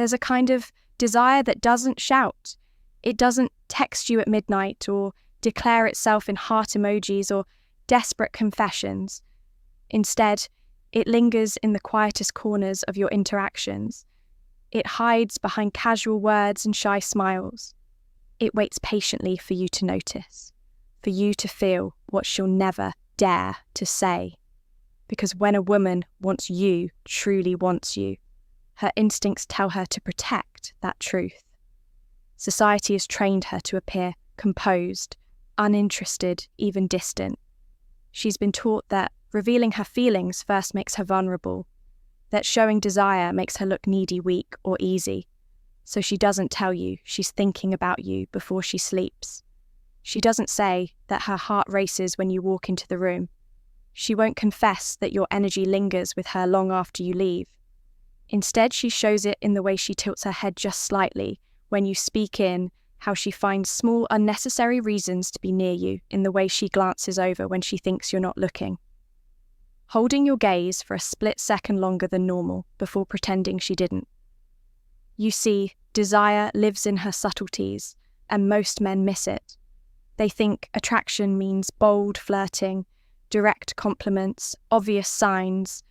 There's a kind of desire that doesn't shout. It doesn't text you at midnight or declare itself in heart emojis or desperate confessions. Instead, it lingers in the quietest corners of your interactions. It hides behind casual words and shy smiles. It waits patiently for you to notice, for you to feel what she'll never dare to say. Because when a woman wants you, truly wants you, her instincts tell her to protect that truth. Society has trained her to appear composed, uninterested, even distant. She's been taught that revealing her feelings first makes her vulnerable, that showing desire makes her look needy, weak, or easy. So she doesn't tell you she's thinking about you before she sleeps. She doesn't say that her heart races when you walk into the room. She won't confess that your energy lingers with her long after you leave. Instead, she shows it in the way she tilts her head just slightly when you speak in, how she finds small, unnecessary reasons to be near you in the way she glances over when she thinks you're not looking. Holding your gaze for a split second longer than normal before pretending she didn't. You see, desire lives in her subtleties, and most men miss it. They think attraction means bold flirting, direct compliments, obvious signs,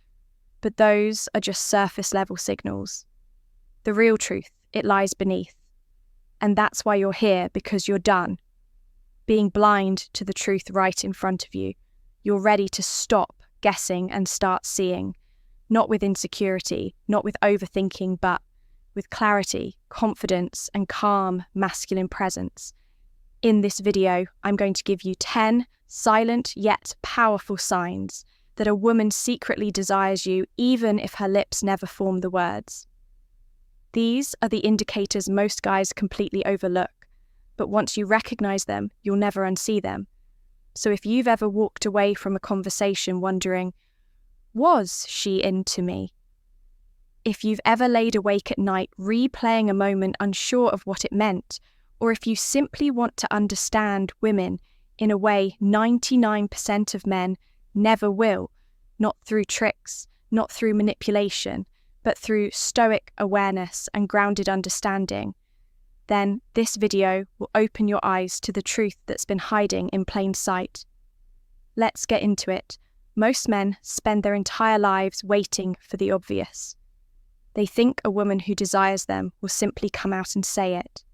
but those are just surface-level signals. The real truth, it lies beneath. And that's why you're here, because you're done. Being blind to the truth right in front of you, you're ready to stop guessing and start seeing, not with insecurity, not with overthinking, but with clarity, confidence, and calm masculine presence. In this video, I'm going to give you 10 silent yet powerful signs that a woman secretly desires you even if her lips never form the words. These are the indicators most guys completely overlook, but once you recognize them, you'll never unsee them. So if you've ever walked away from a conversation wondering, was she into me? If you've ever laid awake at night replaying a moment unsure of what it meant, or if you simply want to understand women in a way 99% of men never will, not through tricks, not through manipulation, but through stoic awareness and grounded understanding, then this video will open your eyes to the truth that's been hiding in plain sight. Let's get into it. Most men spend their entire lives waiting for the obvious. They think a woman who desires them will simply come out and say it.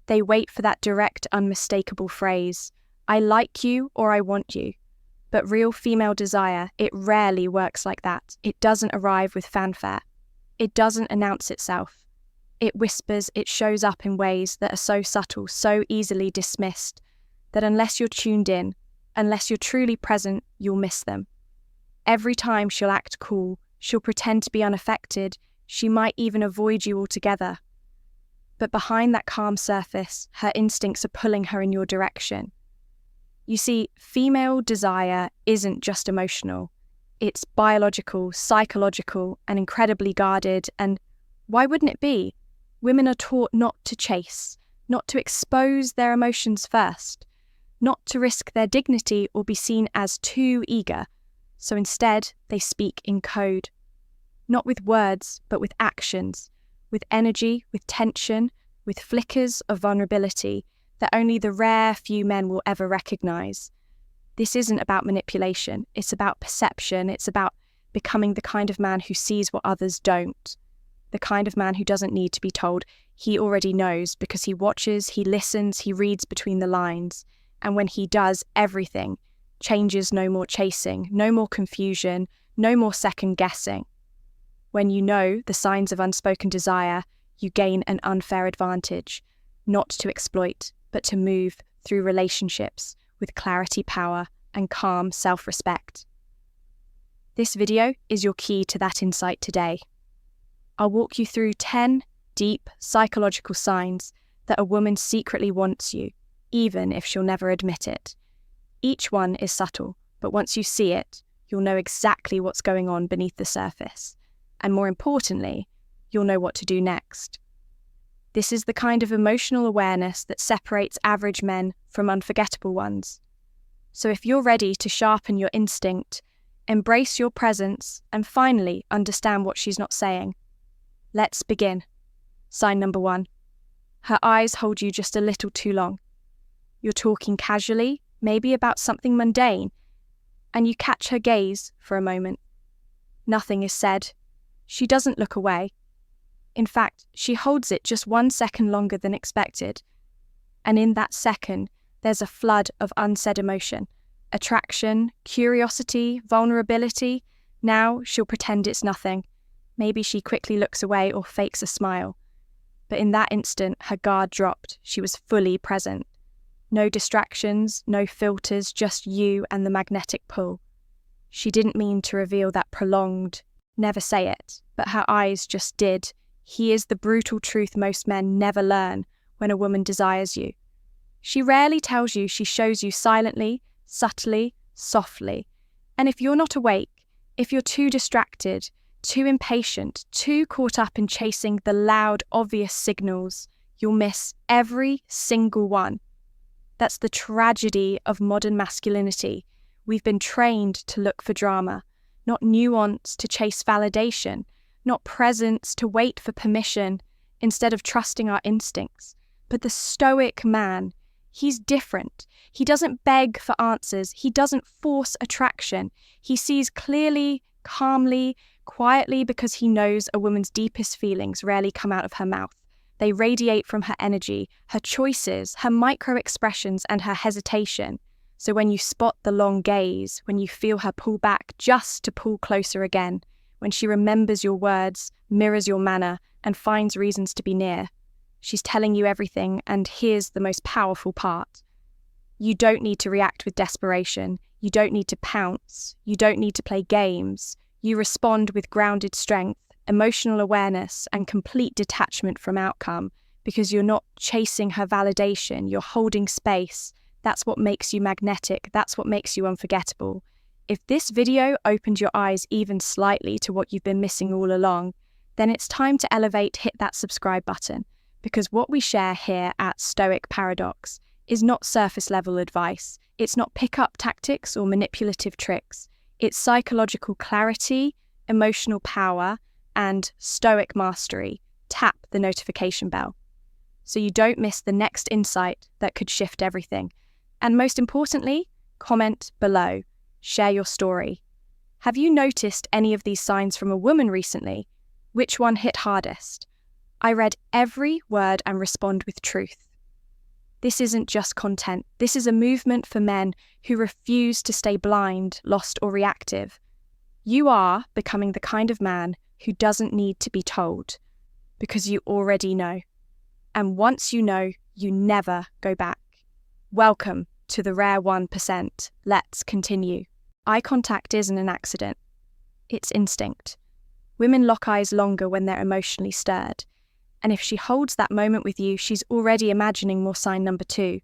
They wait for that direct, unmistakable phrase, "I like you" or "I want you." But real female desire, it rarely works like that. It doesn't arrive with fanfare. It doesn't announce itself. It whispers, it shows up in ways that are so subtle, so easily dismissed, that unless you're tuned in, unless you're truly present, you'll miss them. Every time she'll act cool, she'll pretend to be unaffected, she might even avoid you altogether. But behind that calm surface, her instincts are pulling her in your direction. You see, female desire isn't just emotional. It's biological, psychological, and incredibly guarded, and why wouldn't it be? Women are taught not to chase, not to expose their emotions first, not to risk their dignity or be seen as too eager. So instead, they speak in code. Not with words, but with actions, with energy, with tension, with flickers of vulnerability that only the rare few men will ever recognize. This isn't about manipulation, it's about perception, it's about becoming the kind of man who sees what others don't. The kind of man who doesn't need to be told, he already knows because he watches, he listens, he reads between the lines. And when he does, everything changes. No more chasing, no more confusion, no more second guessing. When you know the signs of unspoken desire, you gain an unfair advantage, not to exploit, but to move through relationships with clarity, power, and calm self-respect. This video is your key to that insight today. I'll walk you through 10 deep psychological signs that a woman secretly wants you, even if she'll never admit it. Each one is subtle, but once you see it, you'll know exactly what's going on beneath the surface. And more importantly, you'll know what to do next. This is the kind of emotional awareness that separates average men from unforgettable ones. So if you're ready to sharpen your instinct, embrace your presence, and finally understand what she's not saying, let's begin. Sign number 1. Her eyes hold you just a little too long. You're talking casually, maybe about something mundane, and you catch her gaze for a moment. Nothing is said. She doesn't look away. In fact, she holds it just 1 second longer than expected. And in that second, there's a flood of unsaid emotion. Attraction, curiosity, vulnerability. Now she'll pretend it's nothing. Maybe she quickly looks away or fakes a smile. But in that instant, her guard dropped. She was fully present. No distractions, no filters, just you and the magnetic pull. She didn't mean to reveal that prolonged, never say it, but her eyes just did. Here's the brutal truth most men never learn when a woman desires you. She rarely tells you, she shows you silently, subtly, softly. And if you're not awake, if you're too distracted, too impatient, too caught up in chasing the loud, obvious signals, you'll miss every single one. That's the tragedy of modern masculinity. We've been trained to look for drama, not nuance to chase validation, not presence to wait for permission, instead of trusting our instincts. But the stoic man, he's different. He doesn't beg for answers. He doesn't force attraction. He sees clearly, calmly, quietly, because he knows a woman's deepest feelings rarely come out of her mouth. They radiate from her energy, her choices, her micro-expressions, and her hesitation. So when you spot the long gaze, when you feel her pull back just to pull closer again, when she remembers your words, mirrors your manner, and finds reasons to be near, she's telling you everything. And here's the most powerful part. You don't need to react with desperation. You don't need to pounce. You don't need to play games. You respond with grounded strength, emotional awareness, and complete detachment from outcome, because you're not chasing her validation. You're holding space. That's what makes you magnetic. That's what makes you unforgettable. If this video opened your eyes even slightly to what you've been missing all along, then it's time to elevate, hit that subscribe button, because what we share here at Stoic Paradox is not surface level advice. It's not pick-up tactics or manipulative tricks. It's psychological clarity, emotional power, and stoic mastery. Tap the notification bell so you don't miss the next insight that could shift everything. And most importantly, comment below. Share your story. Have you noticed any of these signs from a woman recently? Which one hit hardest? I read every word and respond with truth. This isn't just content. This is a movement for men who refuse to stay blind, lost, or reactive. You are becoming the kind of man who doesn't need to be told, because you already know. And once you know, you never go back. Welcome to the rare 1%. Let's continue. Eye contact isn't an accident. It's instinct. Women lock eyes longer when they're emotionally stirred. And if she holds that moment with you, she's already imagining more sign number 2.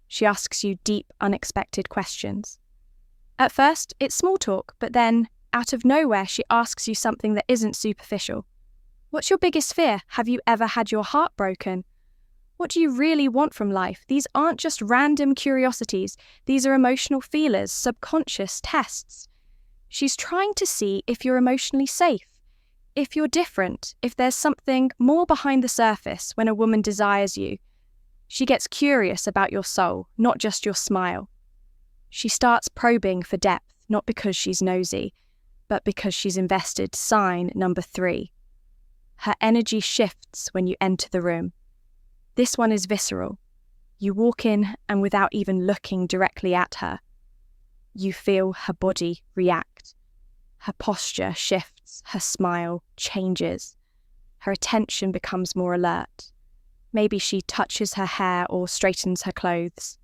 She asks you deep, unexpected questions. At first, it's small talk, but then, out of nowhere, she asks you something that isn't superficial. What's your biggest fear? Have you ever had your heart broken? What do you really want from life? These aren't just random curiosities. These are emotional feelers, subconscious tests. She's trying to see if you're emotionally safe, if you're different, if there's something more behind the surface when a woman desires you. She gets curious about your soul, not just your smile. She starts probing for depth, not because she's nosy, but because she's invested. Sign number 3. Her energy shifts when you enter the room. This one is visceral. You walk in and without even looking directly at her, you feel her body react. Her posture shifts, her smile changes. Her attention becomes more alert. Maybe she touches her hair or straightens her clothes.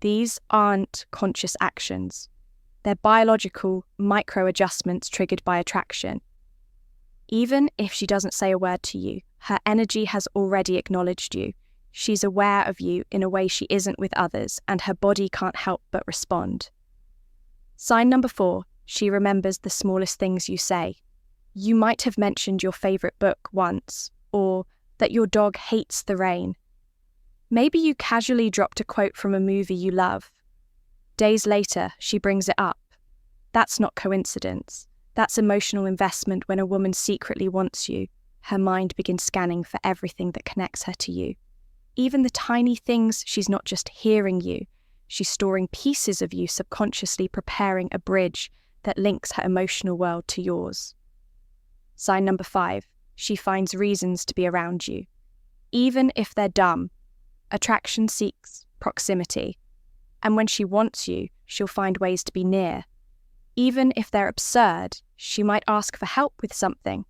These aren't conscious actions. They're biological micro-adjustments triggered by attraction. Even if she doesn't say a word to you, her energy has already acknowledged you. She's aware of you in a way she isn't with others, and her body can't help but respond. Sign number 4. She remembers the smallest things you say. You might have mentioned your favorite book once, or that your dog hates the rain. Maybe you casually dropped a quote from a movie you love. Days later, she brings it up. That's not coincidence. That's emotional investment when a woman secretly wants you. her mind begins scanning for everything that connects her to you. Even the tiny things, she's not just hearing you, she's storing pieces of you subconsciously, preparing a bridge that links her emotional world to yours. Sign number 5, she finds reasons to be around you. Even if they're dumb, attraction seeks proximity, and when she wants you, she'll find ways to be near. Even if they're absurd, she might ask for help with something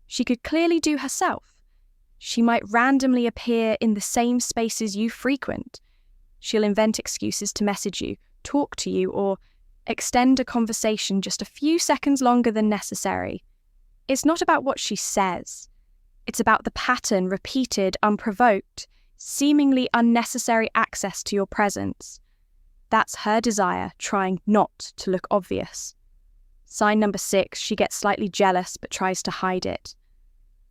she could clearly do herself. She might randomly appear in the same spaces you frequent. She'll invent excuses to message you, talk to you, or extend a conversation just a few seconds longer than necessary. It's not about what she says. It's about the pattern, repeated, unprovoked, seemingly unnecessary access to your presence. That's her desire trying not to look obvious. Sign number 6, she gets slightly jealous but tries to hide it.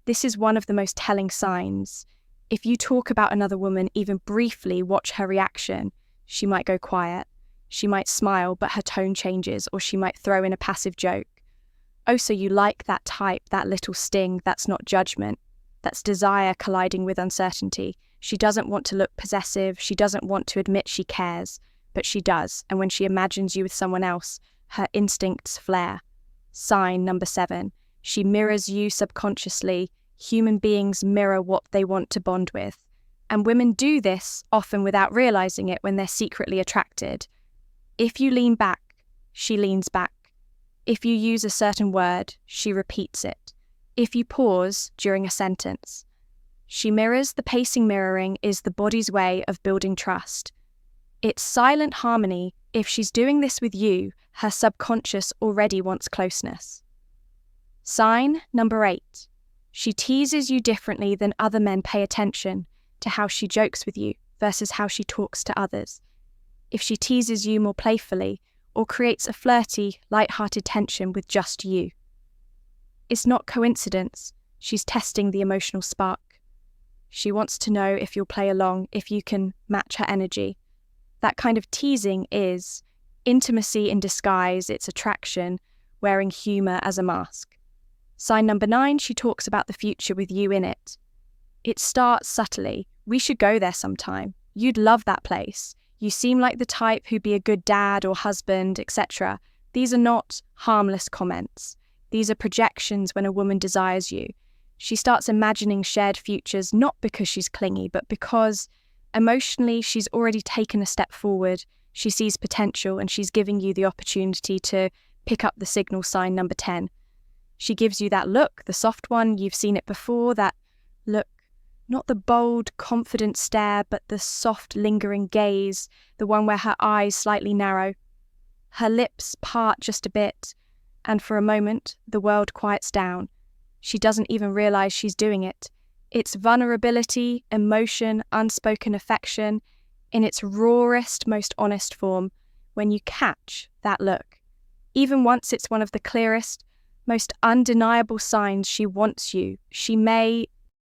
This is one of the most telling signs. If you talk about another woman, even briefly, watch her reaction. She might go quiet. She might smile, but her tone changes, or she might throw in a passive joke. Oh, so you like that type, that little sting. That's not judgment. That's desire colliding with uncertainty. She doesn't want to look possessive. She doesn't want to admit she cares, but she does. And when she imagines you with someone else, her instincts flare. Sign number 7, she mirrors you subconsciously. Human beings mirror what they want to bond with. And women do this, often without realizing it, when they're secretly attracted. If you lean back, she leans back. If you use a certain word, she repeats it. If you pause during a sentence, she mirrors. The pacing mirroring is the body's way of building trust. It's silent harmony. If she's doing this with you, her subconscious already wants closeness. Sign number 8. She teases you differently than other men. Pay attention to how she jokes with you versus how she talks to others. If she teases you more playfully or creates a flirty, light-hearted tension with just you, it's not coincidence. She's testing the emotional spark. She wants to know if you'll play along, if you can match her energy. That kind of teasing is intimacy in disguise. It's attraction, wearing humor as a mask. Sign number 9, she talks about the future with you in it. It starts subtly. We should go there sometime. You'd love that place. You seem like the type who'd be a good dad or husband, etc. These are not harmless comments. These are projections when a woman desires you. She starts imagining shared futures, not because she's clingy, but because emotionally she's already taken a step forward. She sees potential and she's giving you the opportunity to pick up the signal. Sign number 10. She gives you that look, the soft one. You've seen it before, that look. Not the bold, confident stare, but the soft, lingering gaze, the one where her eyes slightly narrow. Her lips part just a bit, and for a moment, the world quiets down. She doesn't even realize she's doing it. It's vulnerability, emotion, unspoken affection, in its rawest, most honest form, when you catch that look. Even once it's one of the clearest, most undeniable signs she wants you. She may